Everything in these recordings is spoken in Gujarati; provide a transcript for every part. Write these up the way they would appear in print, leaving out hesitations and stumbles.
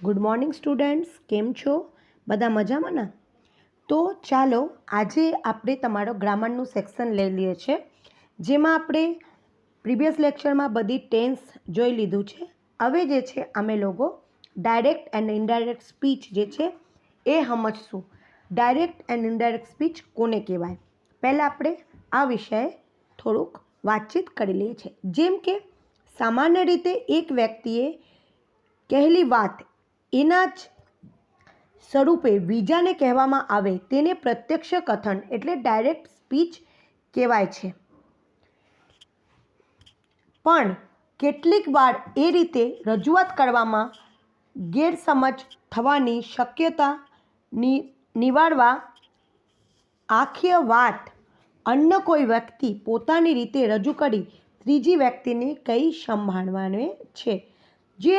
ગુડ મોર્નિંગ સ્ટુડન્ટ્સ, કેમ છો? બધા મજામાં ને? તો ચાલો આજે આપણે તમારો ગ્રામરનું સેક્શન લઈ લઈએ છીએ, જેમાં આપણે પ્રીવિયસ લેક્ચરમાં બધી ટેન્સ જોઈ લીધું છે. હવે જે છે અમે લોકો ડાયરેક્ટ એન્ડ ઇનડાયરેક્ટ સ્પીચ જે છે એ સમજશું. ડાયરેક્ટ એન્ડ ઇનડાયરેક્ટ સ્પીચ કોને કહેવાય? પહેલાં આપણે આ વિષয়ে થોડુંક વાતચીત કરી લઈએ છીએ. જેમ કે સામાન્ય રીતે એક વ્યક્તિએ કહેલી વાત એના જ સ્વરૂપે બીજાને કહેવામાં આવે તેને પ્રત્યક્ષ કથન એટલે ડાયરેક્ટ સ્પીચ કહેવાય છે. પણ કેટલીક વાર એ રીતે રજૂઆત કરવામાં ગેરસમજ થવાની શક્યતા નિવારવા આખી વાત અન્ય કોઈ વ્યક્તિ પોતાની રીતે રજૂ કરી ત્રીજી વ્યક્તિને કહી સંભાળવાની છે. જે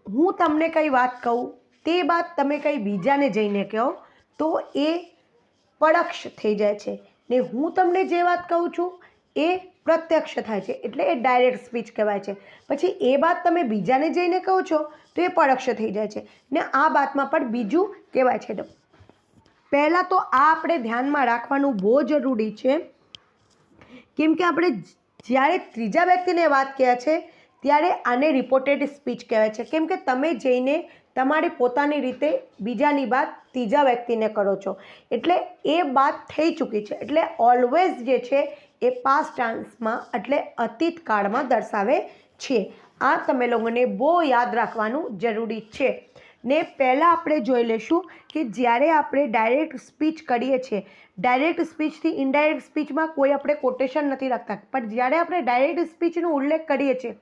હું તમને કંઈ વાત કહું તે બાદ તમે કંઈ બીજાને જઈને કહો તો એ પરોક્ષ થઈ જાય છે, ને હું તમને જે વાત કહું છું એ પ્રત્યક્ષ થાય છે, એટલે એ ડાયરેક્ટ સ્પીચ કહેવાય છે. પછી એ વાત તમે બીજાને જઈને કહો છો તો એ પરોક્ષ થઈ જાય છે, ને આ વાતમાં પણ બીજું કહેવાય છે. પહેલાં તો આ આપણે ધ્યાનમાં રાખવાનું બહુ જરૂરી છે, કેમ કે આપણે જ્યારે ત્રીજા વ્યક્તિને વાત કહે છે ત્યારે આને રિપોર્ટેડ સ્પીચ કહેવાય છે. કેમ કે તમે જઈને તમારી પોતાની રીતે બીજાની વાત ત્રીજા વ્યક્તિને કરો છો, એટલે એ વાત થઈ ચૂકી છે. એટલે ઓલવેઝ જે છે એ પાસ્ટ ટેન્સમાં એટલે અતીત કાળમાં દર્શાવે છે. આ તમે લોકોને બહુ યાદ રાખવાનું જરૂરી છે. ને પહેલાં આપણે જોઈ લઈશું કે જ્યારે આપણે ડાયરેક્ટ સ્પીચ કરીએ છીએ, ડાયરેક્ટ સ્પીચથી ઇનડાયરેક્ટ સ્પીચમાં કોઈ આપણે કોટેશન નથી રાખતા, પણ જ્યારે આપણે ડાયરેક્ટ સ્પીચનો ઉલ્લેખ કરીએ છીએ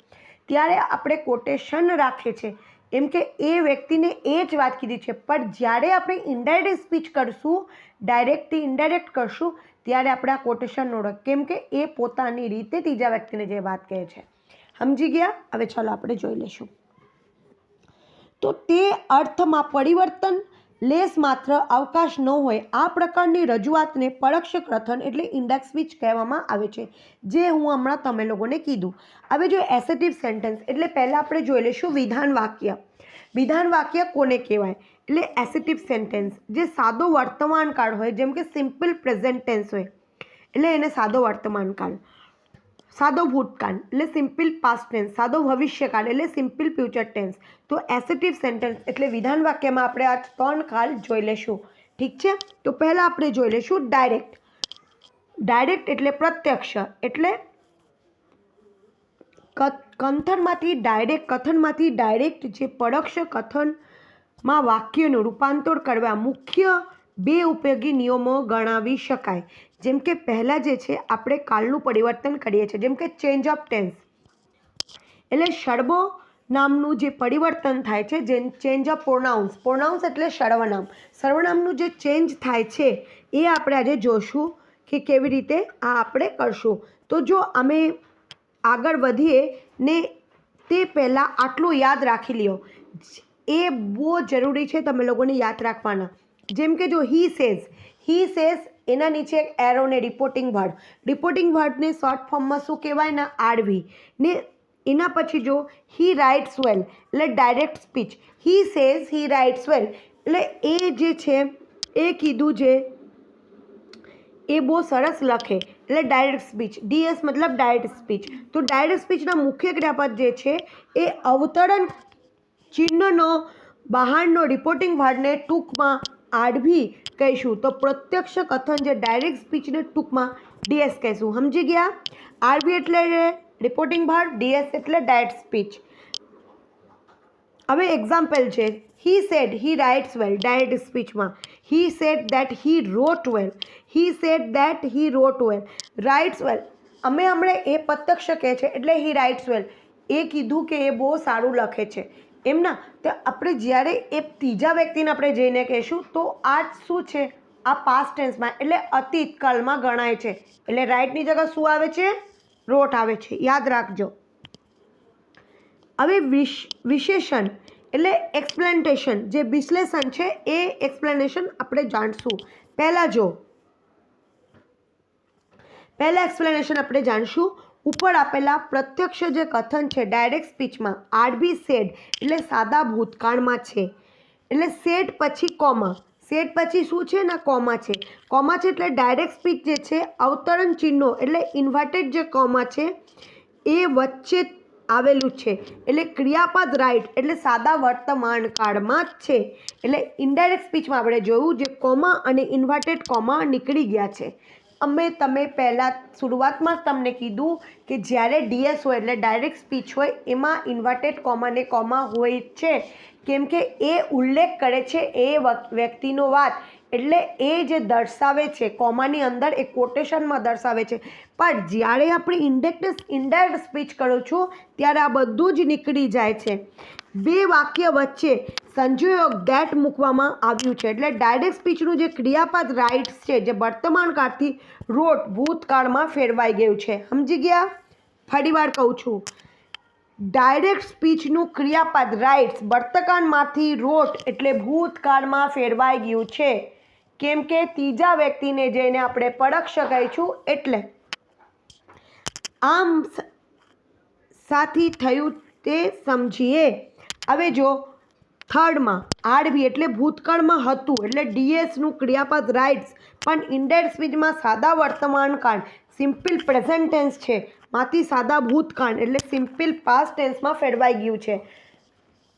ત્યારે આપણે કોટેશન રાખીએ છીએ, એમ કે એ વ્યક્તિને એ જ વાત કીધી છે. પણ જ્યારે આપણે ઇનડાયરેક્ટ સ્પીચ કરશું, ડાયરેક્ટથી ઇનડાયરેક્ટ કરશું, ત્યારે આપણે આ કોટેશન ન રાખીએ, કેમ કે એ પોતાની રીતે ત્રીજા વ્યક્તિને જે વાત કહે છે. સમજી ગયા? હવે ચાલો આપણે જોઈ લઈશું. તો તે અર્થમાં પરિવર્તન લેશ માત્ર અવકાશ ન હોય આ પ્રકારની રજૂઆતને પરોક્ષ કથન એટલે ઇનડાયરેક્ટ સ્પીચ કહેવામાં આવે છે, જે હું હમણાં તમે લોકોને કીધું. હવે જો એસેટિવ સેન્ટેન્સ એટલે પહેલાં આપણે જોઈ લઈશું વિધાન વાક્ય. વિધાન વાક્ય કોને કહેવાય? એટલે એસેટિવ સેન્ટેન્સ જે સાદો વર્તમાન કાળ હોય, જેમ કે સિમ્પલ પ્રેઝન્ટ ટેન્સ હોય એટલે એને સાદો વર્તમાન કાળ, સાદો ભૂતકાળ એટલે સિમ્પલ પાસ્ટ ટેન્સ, સાદો ભવિષ્યકાળ એટલે સિમ્પલ ફ્યુચર ટેન્સ. તો એસેટિવ સેન્ટેન્સ એટલે વિધાન વાક્યમાં આપણે આ 3 કાળ જોઈ લઈશું. ઠીક છે? તો પહેલાં આપણે જોઈ લઈશું ડાયરેક્ટ. ડાયરેક્ટ એટલે પ્રત્યક્ષ, એટલે કથનમાંથી ડાયરેક્ટ જે પરોક્ષ કથનમાં વાક્યનું રૂપાંતર કરવા મુખ્ય 2 ઉપયોગી નિયમો ગણાવી શકાય. જેમ કે પહેલાં જે છે આપણે કાળનું પરિવર્તન કરીએ છીએ, જેમ કે ચેન્જ ઓફ ટેન્સ એટલે સર્વનામનું જે પરિવર્તન થાય છે, જે ચેન્જ ઓફ પ્રોનાઉન્સ, પ્રોનાઉન્સ એટલે સર્વનામનું જે ચેન્જ થાય છે એ આપણે આજે જોશું કે કેવી રીતે આ આપણે કરશું. તો જો અમે આગળ વધીએ ને તે પહેલાં આટલું યાદ રાખી લ્યો, એ બહુ જરૂરી છે તમે લોકોને યાદ રાખવાના. જેમ કે જો હી સેઝ એના નીચે એક એરો ને રિપોર્ટિંગ વર્ડને શોર્ટ ફોર્મમાં શું કહેવાય ને? આરવી. ને એના પછી જો હી રાઇટ્સ વેલ એટલે direct speech. He says he writes well એટલે એ જે છે એ કીધું છે એ બહુ સરસ લખે એટલે ડાયરેક્ટ સ્પીચ. ડીએસ મતલબ ડાયરેક્ટ સ્પીચ. તો ડાયરેક્ટ સ્પીચના મુખ્ય ક્રિયાપદ જે છે એ અવતરણ ચિહ્નનો બહારનો રિપોર્ટિંગ વર્ડને ટૂંકમાં આરવી કહીશું. તો પ્રત્યક્ષ કથન જે ડાયરેક્ટ સ્પીચને ટૂંકમાં ડીએસ કહીશું. સમજી ગયા? આરવી એટલે રિપોર્ટિંગ વર્ડ, ડીએસ એટલે ડાયરેક્ટ સ્પીચ. હવે એક્ઝામ્પલ છે, he said he writes well direct સ્પીચમાં. He said that he wrote well. He said that he wrote well. Writes well અમે હમણાં એ પ્રત્યક્ષ કહે છે એટલે હી રાઇટ્સ વેલ, એ કીધું કે એ બહુ સારું લખે છે એમના. તો આપણે જ્યારે એ ત્રીજા વ્યક્તિને આપણે જઈને કહીશું તો આ શું છે? આ પાસ્ટ ટેન્સમાં એટલે અતીત કાળમાં ગણાય છે. એટલે રાઇટની જગ્યા શું આવે છે? રોટ આવે છે. યાદ રાખજો. હવે વિશેષણ એટલે એક્સપ્લેનેશન, જે વિશ્લેષણ છે એ એક્સપ્લેનેશન આપણે જાણશું. પહેલાં એક્સપ્લેનેશન આપણે જાણશું ઉપર આપેલા પ્રત્યક્ષ જે કથન છે ડાયરેક્ટ સ્પીચમાં આરબી સેડ એટલે સાદા ભૂતકાળમાં છે, એટલે સેડ પછી કોમા, સેડ પછી શું છે ને કોમા છે, કોમા છે એટલે ડાયરેક્ટ સ્પીચ જે છે અવતરણ ચિહ્નો એટલે ઇન્વર્ટેડ જે કોમા છે એ વચ્ચે આવેલું છે, એટલે ક્રિયાપદ રાઇટ એટલે સાદા વર્તમાન કાળમાં જ છે, એટલે ઇનડાયરેક્ટ સ્પીચમાં આપણે જોયું જે કોમા અને ઇન્વર્ટેડ કોમા નીકળી ગયા છે. તમે પહેલાં શરૂઆતમાં જ તમને કીધું કે જ્યારે ડીએસ હોય એટલે ડાયરેક્ટ સ્પીચ હોય એમાં ઇન્વર્ટેડ કોમા ને કોમા હોય છે, કેમ કે એ ઉલ્લેખ કરે છે એ વ્યક્તિનો વાત, એટલે એ જે દર્શાવે છે કોમાની અંદર એ કોટેશનમાં દર્શાવે છે. પણ જ્યારે આપણે ઇનડાયરેક્ટ સ્પીચ કરું છું ત્યારે આ બધું જ નીકળી જાય છે. બે વાક્ય વચ્ચે સંયોજક ધેટ મૂકવામાં આવ્યું છે, એટલે ડાયરેક્ટ સ્પીચનું જે ક્રિયાપદ રાઇટ્સ છે જે વર્તમાન કાળથી રોટ ભૂતકાળમાં ફેરવાઈ ગયું છે. સમજી ગયા? ફરીવાર કહું છું, ડાયરેક્ટ સ્પીચનું ક્રિયાપદ રાઇટ્સ વર્તમાનમાંથી રોટ એટલે ભૂતકાળમાં ફેરવાઈ ગયું છે, કેમ કે ત્રીજા વ્યક્તિને જઈને આપણે પરોક્ષ કહીશું, એટલે આમ સાથી થયું તે સમજીએ. હવે જો થર્ડમાં આરબી એટલે ભૂતકાળમાં હતું એટલે ડીએસનું ક્રિયાપદ રાઇટ્સ પણ ઇનડાયરેક્ટ સ્પીચમાં સાદા વર્તમાન કાળ સિમ્પલ પ્રેઝન્ટ ટેન્સ છે માંથી સાદા ભૂતકાળ એટલે સિમ્પલ પાસ્ટ ટેન્સમાં ફેરવાઈ ગયું છે.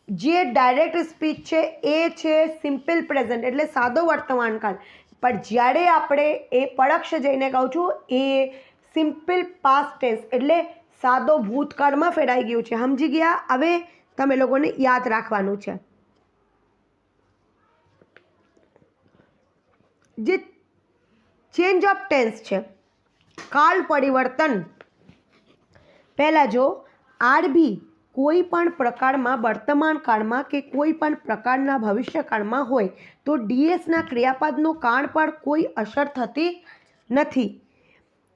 જે ડાયરેક્ટ સ્પીચ છે એ છે સિમ્પલ પ્રેઝન્ટ એટલે સાદો વર્તમાન કાળ, પણ જ્યારે આપણે એ પરોક્ષ જઈને કહું છું એ સિમ્પલ પાસ્ટ ટેન્સ એટલે સાદો ભૂતકાળમાં ફેરવાઈ ગયું છે. સમજી ગયા? હવે તમે લોકોને યાદ રાખવાનું છે જે ચેન્જ ઓફ ટેન્સ છે, કાળ પરિવર્તન. પહેલાં જો આરબી કોઈ પણ પ્રકારમાં વર્તમાન કાળમાં કે કોઈ પણ પ્રકારના ભવિષ્યકાળમાં હોય તો ડીએસના ક્રિયાપદનો કાળ પર કોઈ અસર થતી નથી,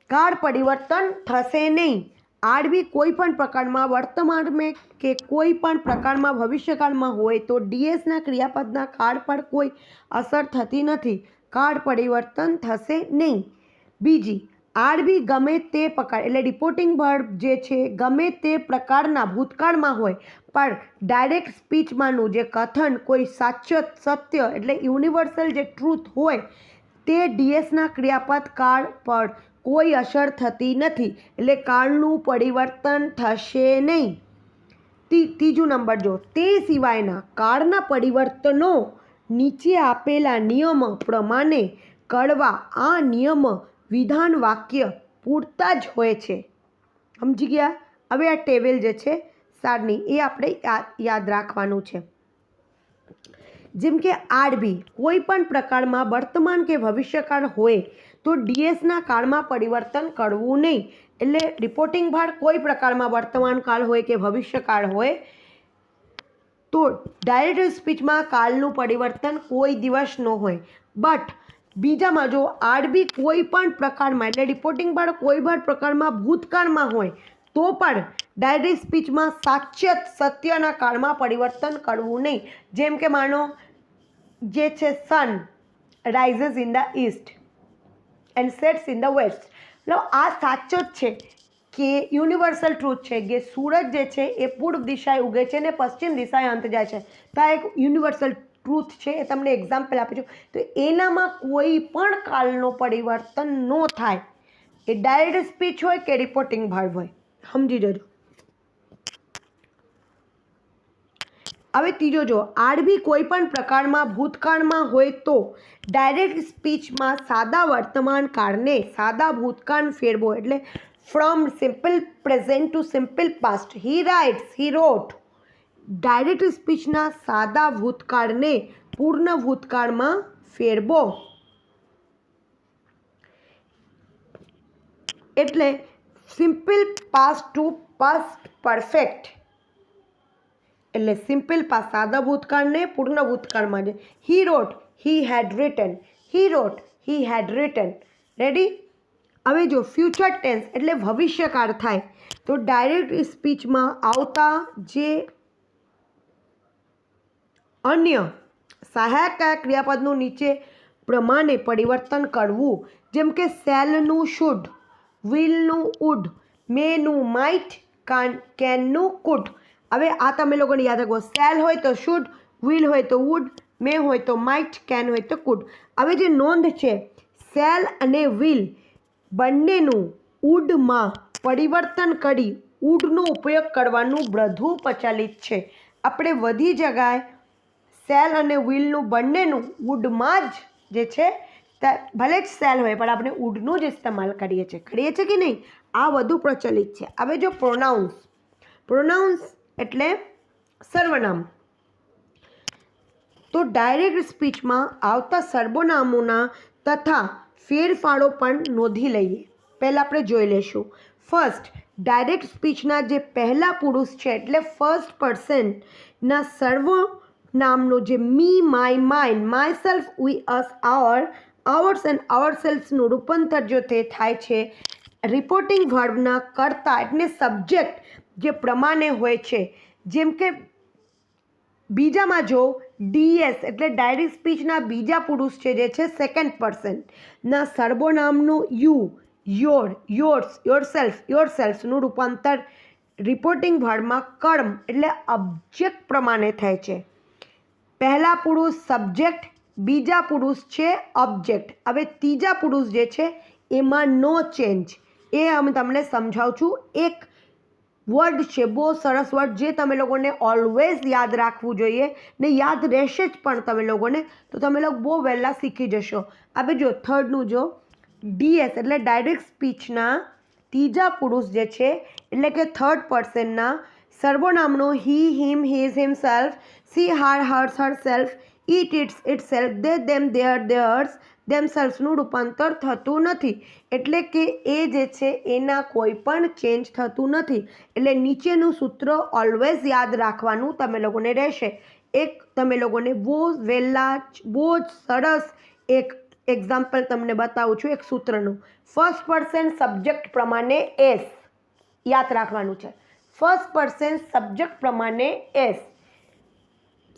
કાળ પરિવર્તન થશે નહીં. આરબી કોઈ પણ પ્રકારમાં વર્તમાનમાં કે કોઈ પણ પ્રકારમાં ભવિષ્યકાળમાં હોય તો ડીએસના ક્રિયાપદના કાળ પર કોઈ અસર થતી નથી, કાળ પરિવર્તન થશે નહીં. બીજી, આરબી ગમે તે પ્રકાર એટલે રિપોર્ટિંગ વર્બ જે છે ગમે તે પ્રકારના ભૂતકાળમાં હોય પણ ડાયરેક્ટ સ્પીચમાંનું જે કથન કોઈ સત્ય એટલે યુનિવર્સલ જે ટ્રુથ હોય તે ડીએસના ક્રિયાપદ કાળ પર કોઈ અસર થતી નથી, એટલે કાળનું પરિવર્તન થશે નહીં. ત્રીજું નંબર જો તે સિવાયના કાળના પરિવર્તનો નીચે આપેલા નિયમ પ્રમાણે કરવા આ નિયમ વિધાન વાક્ય પૂરતા જ હોય છે. સમજી ગયા? હવે આ ટેબલ જે છે સારની એ આપણે યાદ રાખવાનું છે. જેમ કે આરબી કોઈ પણ પ્રકારમાં વર્તમાન કે ભવિષ્યકાળ હોય તો ડીએસના કાળમાં પરિવર્તન કરવું નહીં, એટલે રિપોર્ટિંગ ભાર કોઈ પ્રકારમાં વર્તમાન કાળ હોય કે ભવિષ્યકાળ હોય તો ડાયરેક્ટ સ્પીચમાં કાળનું પરિવર્તન કોઈ દિવસ ન હોય. બટ બીજામાં જો આરબી કોઈ પણ પ્રકારમાં એટલે રિપોર્ટિંગ ભાર કોઈ પણ પ્રકારમાં ભૂતકાળમાં હોય તો પણ ડાયરેક્ટ સ્પીચમાં સત્યના કાળમાં પરિવર્તન કરવું નહીં. જેમ કે માનો જે છે sun rises in the east and sets in the west, એટલે આ સાચો જ છે કે યુનિવર્સલ ટ્રુથ છે કે સૂરજ જે છે એ પૂર્વ દિશાએ ઉગે છે અને પશ્ચિમ દિશાએ અંત જાય છે, તો આ એક યુનિવર્સલ ટ્રુથ છે. એ તમને એક્ઝામ્પલ આપી છું, તો એનામાં કોઈ પણ કાળનો પરિવર્તન ન થાય, એ ડાયરેક્ટ સ્પીચ હોય કે રિપોર્ટિંગ ભાર હોય. સમજી જજો. હવે ત્રીજો જો આરબી કોઈ પણ પ્રકારમાં ભૂતકાળમાં હોય તો ડાયરેક્ટ સ્પીચમાં સાદા વર્તમાન કાળને સાદા ભૂતકાળ ફેરવો, એટલે from simple present to simple past he writes he wrote. Direct સ્પીચના સાદા ભૂતકાળને પૂર્ણ ભૂતકાળમાં ફેરવો, એટલે simple past to past perfect, એટલે સિમ્પલ પાસ્ટ સાદા ભૂતકાળને પૂર્ણ ભૂતકાળમાં છે. He wrote he had written, he wrote he had written. Ready? હવે જો ફ્યુચર ટેન્સ એટલે ભવિષ્યકાળ થાય તો ડાયરેક્ટ સ્પીચમાં આવતા જે અન્ય સહાયક ક્રિયાપદનું નીચે પ્રમાણે પરિવર્તન કરવું, જેમ કે શેલનું શુડ, વિલનું વુડ, મેનું, માઇટ, કેનનું, કુડ. હવે આ તમે લોકોને યાદ રાખો. શેલ હોય તો શુડ, વિલ હોય તો વુડ, મે હોય તો માઇટ, કેન હોય તો કુડ. હવે જે નોંધ છે, શેલ અને વિલ બંનેનું વુડમાં પરિવર્તન કરી વુડનો ઉપયોગ કરવાનું વધુ પ્રચલિત છે. આપણે બધી જગ્યાએ સેલ અને વિલનું બંનેનું વુડમાં જ જે છે, ભલે જ સેલ હોય પણ આપણે વુડનું જ ઇસ્તેમાલ કરીએ છીએ કે નહીં? આ વધુ પ્રચલિત છે. હવે જો પ્રોનાઉન્સ એટલે સર્વનામ. તો ડાયરેક્ટ સ્પીચમાં આવતા સર્વનામોના તથા ફેરફારો પણ નોંધી લઈએ. પહેલાં આપણે જોઈ લઈશું. ફર્સ્ટ, ડાયરેક્ટ સ્પીચના જે પહેલા પુરુષ છે એટલે ફર્સ્ટ પર્સનના સર્વનામનો જે me, my, mine, myself, we, us, ours and આવરસેલ્ફનું રૂપાંતર જો તે થાય છે રિપોર્ટિંગ વર્બના કર્તા એટલે સબ્જેક્ટ જે પ્રમાણે હોય છે. જેમ કે બીજામાં જો ડીએસ એટલે ડાયરેક્ટ સ્પીચના બીજા પુરુષ છે જે છે સેકન્ડ પર્સનના સર્વનામનું યુ, યોર, યોર્સ, યોરસેલ્ફનું રૂપાંતર રિપોર્ટિંગ વર્બમાં કર્મ એટલે ઓબ્જેક્ટ પ્રમાણે થાય છે. પહેલા પુરુષ સબ્જેક્ટ, બીજા પુરુષ છે ઓબ્જેક્ટ. હવે ત્રીજા પુરુષ જે છે એમાં નો ચેન્જ. એ અમે તમને સમજાવું છું. એક વર્ડ છે, બહુ સરસ વર્ડ, જે તમે લોકોને ઓલવેઝ યાદ રાખવું જોઈએ ને યાદ રહેશે જ પણ તમે લોકોને, તો તમે લોકો બહુ વહેલા શીખી જશો. હવે જો થર્ડનું જો ડીએસ એટલે ડાયરેક્ટ સ્પીચના ત્રીજા પુરુષ જે છે એટલે કે થર્ડ પર્સનના સર્વનામનો હી, હિમ, હિઝ, હિમસેલ્ફ, સી, હાર, હર્સ, હરસેલ્ફ, ઇટ, ઇટસેલ્ફ, દે, ધેમ, ધેયર્સ, ધેમસેલ્ફનું રૂપાંતર થતું નથી. એટલે કે એ જે છે એના કોઈ પણ ચેન્જ થતું નથી. એટલે નીચેનું સૂત્ર ઓલવેઝ યાદ રાખવાનું તમે લોકોને રહેશે. એક તમે લોકોને બહુ જ સરસ એક એક્ઝામ્પલ તમને બતાવું છું એક સૂત્રનું. ફર્સ્ટ પર્સન સબ્જેક્ટ પ્રમાણે એસ યાદ રાખવાનું છે. ફર્સ્ટ પર્સન સબ્જેક્ટ પ્રમાણે એસ,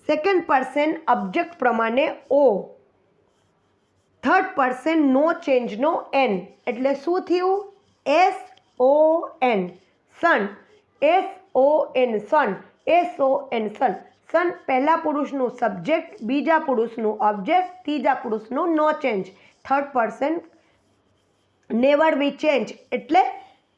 સેકન્ડ પર્સન ઓબ્જેક્ટ પ્રમાણે ઓ, થર્ડ પર્સન નો ચેન્જનો એન. એટલે શું થયું? SON, સન. SON, સન. SON, સન. સન પહેલા પુરુષનું સબ્જેક્ટ, બીજા પુરુષનું ઓબ્જેક્ટ, ત્રીજા પુરુષનું no change, third person never be change એટલે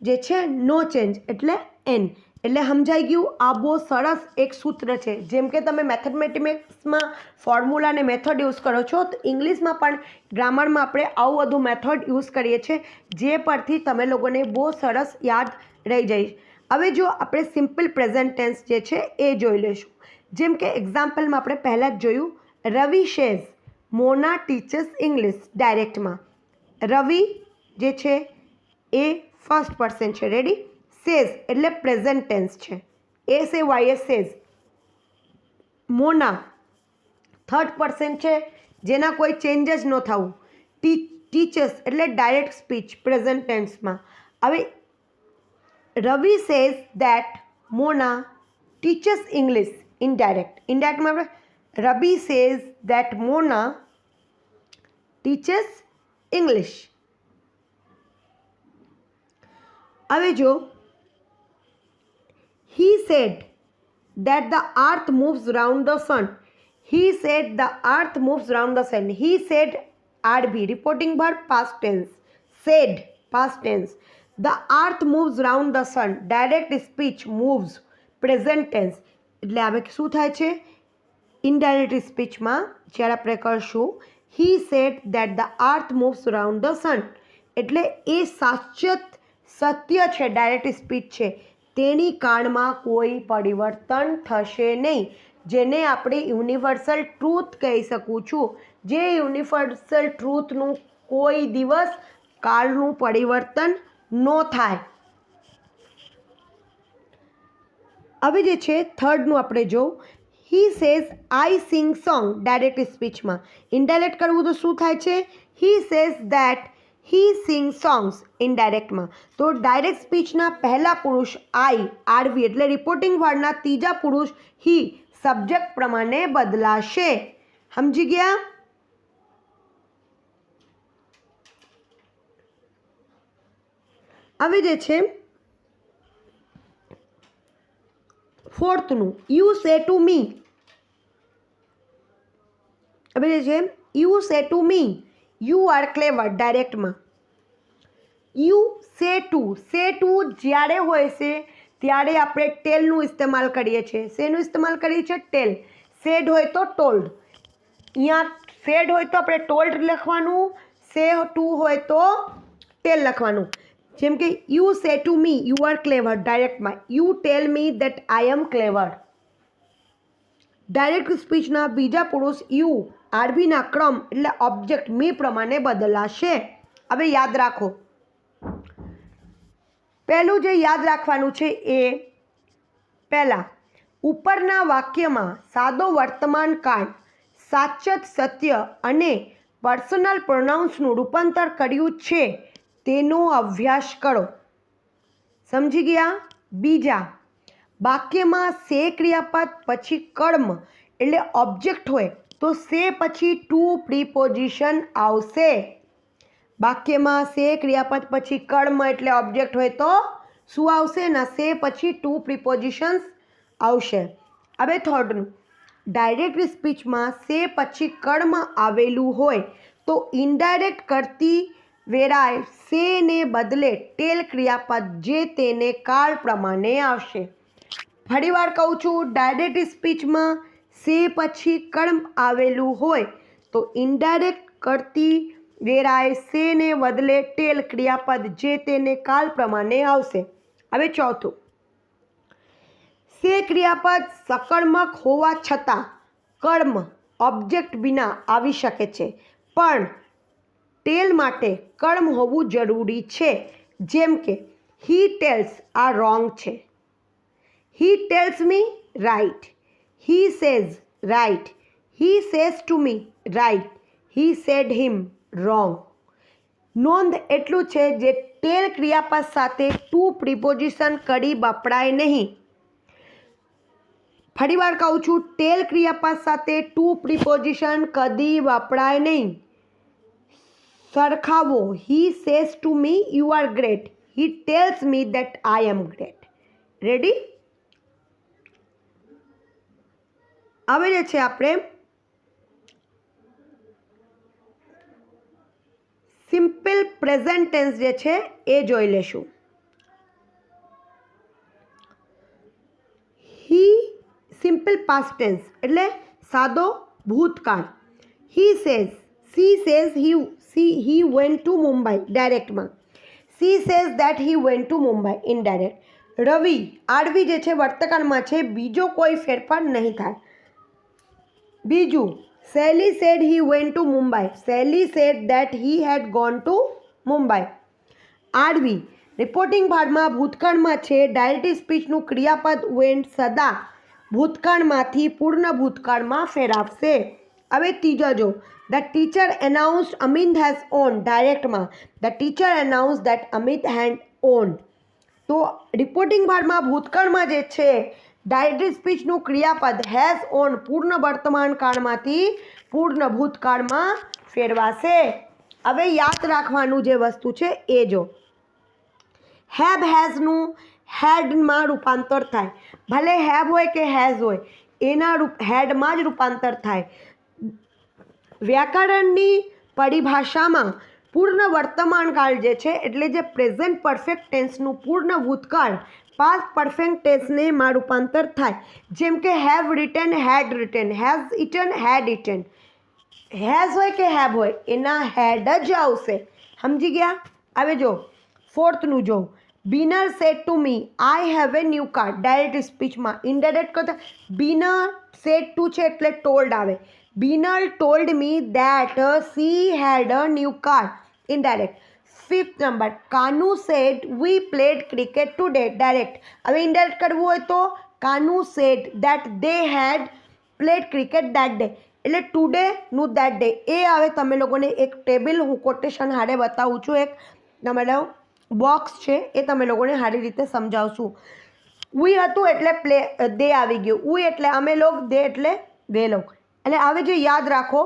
જે છે નો ચેન્જ એટલે એન. એટલે સમજાઈ ગયું? આ બહુ સરસ એક સૂત્ર છે. જેમ કે તમે મેથેમેટિક્સમાં ફોર્મ્યુલા અને મેથડ યુઝ કરો છો, તો ઇંગ્લિશમાં પણ ગ્રામરમાં આપણે આવું બધું મેથડ યુઝ કરીએ છીએ, જે પરથી તમે લોકોને બહુ સરસ યાદ રહી જાય. હવે જો આપણે સિમ્પલ પ્રેઝન્ટ ટેન્સ જે છે એ જોઈ લઈશું. જેમ કે એક્ઝામ્પલમાં આપણે પહેલાં જ જોયું, રવિ શેઝ મોના ટીચર્સ ઇંગ્લિશ. ડાયરેક્ટમાં રવિ જે છે એ ફર્સ્ટ પર્સન છે. રેડી? સેઝ એટલે પ્રેઝન્ટ ટેન્સ છે. SAYS says. Mona third person છે જેના કોઈ ચેન્જ જ ન થવું. ટીચર્સ એટલે ડાયરેક્ટ સ્પીચ પ્રેઝન્ટ ટેન્સમાં. હવે Ravi says that Mona teachers English. ઇનડાયરેક્ટમાં આપણે Ravi says that Mona teachers English. હવે જો he said that the earth moves round the sun. He said the earth moves round the sun. He said RB reporting verb past tense. Said past tense. The earth moves round the sun. Direct speech moves present tense. એટલે હવે શું થાય છે? ઇનડાયરેક્ટ સ્પીચમાં જ્યારે આપણે કરશું he said that the earth moves round the sun, એટલે એ સત્ય છે, ડાયરેક્ટ સ્પીચ છે, તેની કાળમાં કોઈ પરિવર્તન થશે નહીં. જેને આપણે યુનિવર્સલ ટ્રુથ કહી શકું છું. જે યુનિવર્સલ ટ્રુથનું કોઈ દિવસ કાળનું પરિવર્તન ન થાય. હવે જે છે થર્ડનું આપણે જો he says I sing song. Direct સ્પીચમાં. ઇનડાયરેક્ટ કરવું તો શું થાય છે? he says that he sings songs. ઇનડાયરેક્ટમાં તો ડાયરેક્ટ સ્પીચના પહેલા પુરુષ આઈ, આરવી એટલે રિપોર્ટિંગ વર્ડના ત્રીજા પુરુષ હી સબ્જેક્ટ પ્રમાણે બદલાશે. સમજી ગયા? હવે જે છે ફોર્થનું યુ સે ટુ મી. હવે જે છે you say to me you are clever ડાયરેક્ટમાં. યુ સે ટુ જ્યારે હોય છે ત્યારે આપણે ટેલનું ઇસ્તેમાલ કરીએ છીએ. શેનું ઇસ્તેમાલ કરીએ છીએ? ટેલ. સેડ હોય તો ટોલ્ડ. અહીંયા સેડ હોય તો આપણે ટોલ્ડ લખવાનું, સે ટુ હોય તો ટેલ લખવાનું. જેમ કે you say to me you are clever ડાયરેક્ટમાં you tell me that I am clever. Direct સ્પીચના બીજા પુરુષ યુ આરબીના ક્રમ એટલે ઓબ્જેક્ટ મી પ્રમાણે બદલાશે. હવે યાદ રાખો, પહેલું જે યાદ રાખવાનું છે એ પહેલાં ઉપરના વાક્યમાં સાદો વર્તમાન કાળ, સાચત સત્ય અને પર્સનલ પ્રોનાઉન્સનું રૂપાંતર કર્યું છે તેનો અભ્યાસ કરો. સમજી ગયા? બીજા, વાક્યમાં સે ક્રિયાપદ પછી કર્મ એટલે ઓબ્જેક્ટ હોય તો સે પછી ટુ પ્રીપોઝિશન આવશે. વાક્યમાં સે ક્રિયાપદ પછી કર્મ એટલે ઓબ્જેક્ટ હોય તો શું આવશે? ના, સે પછી ટુ પ્રીપોઝિશન્સ આવશે. હવે થર્ડનું, ડાયરેક્ટ સ્પીચમાં સે પછી કર્મ આવેલું હોય તો ઇનડાયરેક્ટ કરતી વેરાય સે ને બદલે ટેલ ક્રિયાપદ જે તેને કાળ પ્રમાણે આવશે. ફરીવાર કહું છું, ડાયરેક્ટ સ્પીચમાં સે પછી કર્મ આવેલું હોય તો ઇનડાયરેક્ટ કરતી વેરાય સે ને બદલે ટેલ ક્રિયાપદ જે તેને કાળ પ્રમાણે આવશે. હવે ચોથું, સે ક્રિયાપદ સકર્મક હોવા છતાં કર્મ ઓબ્જેક્ટ વિના આવી શકે છે, પણ ટેલ માટે કર્મ હોવું જરૂરી છે. જેમ કે હી ટેલ્સ આ રોંગ છે. He tells me right. He says right. He says to me right. He said him wrong. નોંધ એટલું છે જે ટેલ ક્રિયાપદ સાથે ટુ પ્રિપોઝિશન કરી વપરાય નહીં. ફરીવાર કહું છું, ટેલ ક્રિયાપદ સાથે ટુ પ્રિપોઝિશન કદી વપરાય નહીં. સરખાવો. He says to me you are great. He tells me that I am great. Ready? હવે જે છે આપણે સિમ્પલ પ્રેઝન્ટ ટેન્સ જે છે એ જોઈ લેશું. હી સિમ્પલ પાસ્ટ ટેન્સ એટલે સાદો ભૂતકાળ. He says, she says he went to Mumbai ડાયરેક્ટમાં. She says that he went to Mumbai indirect. Ravi આરવી જે છે વર્તમાનમાં છે, બીજો કોઈ ફેરફાર નહીં થાય. બીજું, Sally said he went to Mumbai. Sally said that he had gone to Mumbai. આરવી રિપોર્ટિંગ ભાગમાં ભૂતકાળમાં છે. ડાયરેક્ટ સ્પીચનું ક્રિયાપદ વેન્ટ સદા ભૂતકાળમાંથી પૂર્ણ ભૂતકાળમાં ફેરવશે. હવે ત્રીજો જો, the teacher announced Amit has won ડાયરેક્ટમાં the teacher announce that Amit had won. તો રિપોર્ટિંગ ભાગમાં ભૂતકાળમાં જે છે ડાયરેક્ટ સ્પીચનું ક્રિયાપદ હેઝ ઓન પૂર્ણ વર્તમાન કાળમાંથી પૂર્ણ ભૂતકાળમાં ફેરવાશે. હવે યાદ રાખવાનું જે વસ્તુ છે એ જો, હેવ હેઝનું હેડમાં રૂપાંતર થાય. ભલે હેવ હોય કે હેઝ હોય એના હેડમાં જ રૂપાંતર થાય. વ્યાકરણની પરિભાષામાં પૂર્ણ વર્તમાન કાળ જે છે એટલે જે પ્રેઝન્ટ પરફેક્ટ ટેન્સનું પૂર્ણ ભૂતકાળ પાસ્ટ પરફેક્ટ ટેન્સને માં રૂપાંતર થાય. જેમ કે have written, had written, has eaten, had eaten. Has હોય કે હેવ હોય એના હેડ જ આવશે. સમજી ગયા? હવે જો ફોર્થનું જો, બીનર said to me I have a new car. Direct સ્પીચમાં ઇનડાયરેક્ટ કરતા બીનર સેડ ટુ છે એટલે ટોલ્ડ આવે. બીનર told me that she had a new car indirect. Fifth number, Kanu said we played cricket today direct. હવે ઇનડાયરેક્ટ કરવું હોય તો Kanu said that they had played cricket that day એટલે ટુડેનું દેટ ડે એ આવે. તમે લોકોને એક ટેબલ હું કોટેશન હારે બતાવું છું, એક તમારો બોક્સ છે એ તમે લોકોને સારી રીતે સમજાવશું. વી હતું એટલે પ્લે દે આવી ગયું. વી એટલે અમે લોગ, દે એટલે વે લોગ. એટલે હવે જે યાદ રાખો,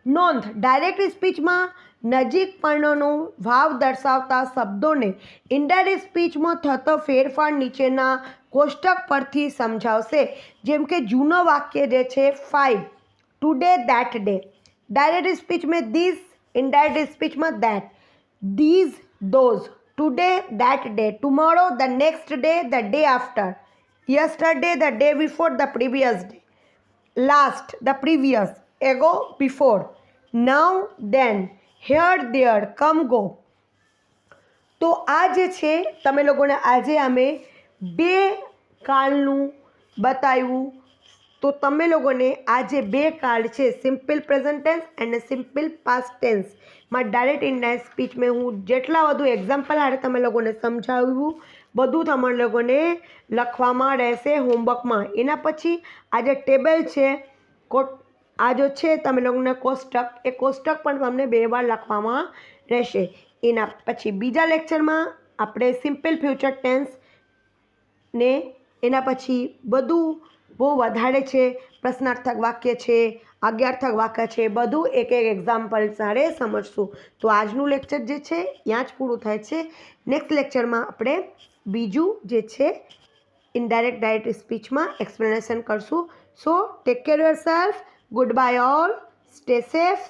નોંધ ડાયરેક્ટ સ્પીચમાં નજીક પર્ણનો ભાવ દર્શાવતા શબ્દોને ઇનડાયરેક્ટ સ્પીચમાં થતો ફેરફાર નીચેના કોષ્ટક પરથી સમજાવશે. જેમ કે જૂનો વાક્ય જે છે 5, ટુડે ધેટ ડે. ડાયરેક્ટ સ્પીચમાં ધીસ, ઇનડાયરેક્ટ સ્પીચમાં that. These, those. Today that day, tomorrow the next day, the day after, yesterday the day before, the previous day, last the previous, ago before, now then, here there, come go. તો આ જે છે તમે લોકોને આજે અમે 2 કાળનું બતાવ્યું. તો તમે લોકોને આ જે 2 કાળ છે સિમ્પલ પ્રેઝન્ટ ટેન્સ અને સિમ્પલ પાસ્ટ ટેન્સમાં ડાયરેક્ટ ઇનડાયરેક્ટ સ્પીચમાં હું જેટલા વધુ એક્ઝામ્પલ હારે તમે લોકોને સમજાવ્યું બધું તમારે લોકોને લખવામાં રહેશે હોમવર્કમાં. એના પછી આ જે ટેબલ છે આ જો છે તમે લોકોને કોષ્ટક, એ કોષ્ટક પણ તમને 2 વાર લખવામાં રહેશે. એના પછી બીજા લેક્ચરમાં આપણે સિમ્પલ ફ્યુચર ટેન્સ ને એના પછી બધું બહુ વધારે છે, પ્રશ્નાર્થક વાક્ય છે, આજ્ઞાર્થક વાક્ય છે, બધું એક એક એક્ઝામ્પલ સાથે સમજશું. તો આજનું લેક્ચર જે છે ત્યાં જ પૂરું થાય છે. નેક્સ્ટ લેક્ચરમાં આપણે બીજું જે છે ઇનડાયરેક્ટ ડાયરેક્ટ સ્પીચમાં એક્સપ્લેનેશન કરશું. સો take care yourself. Good bye all. Stay safe.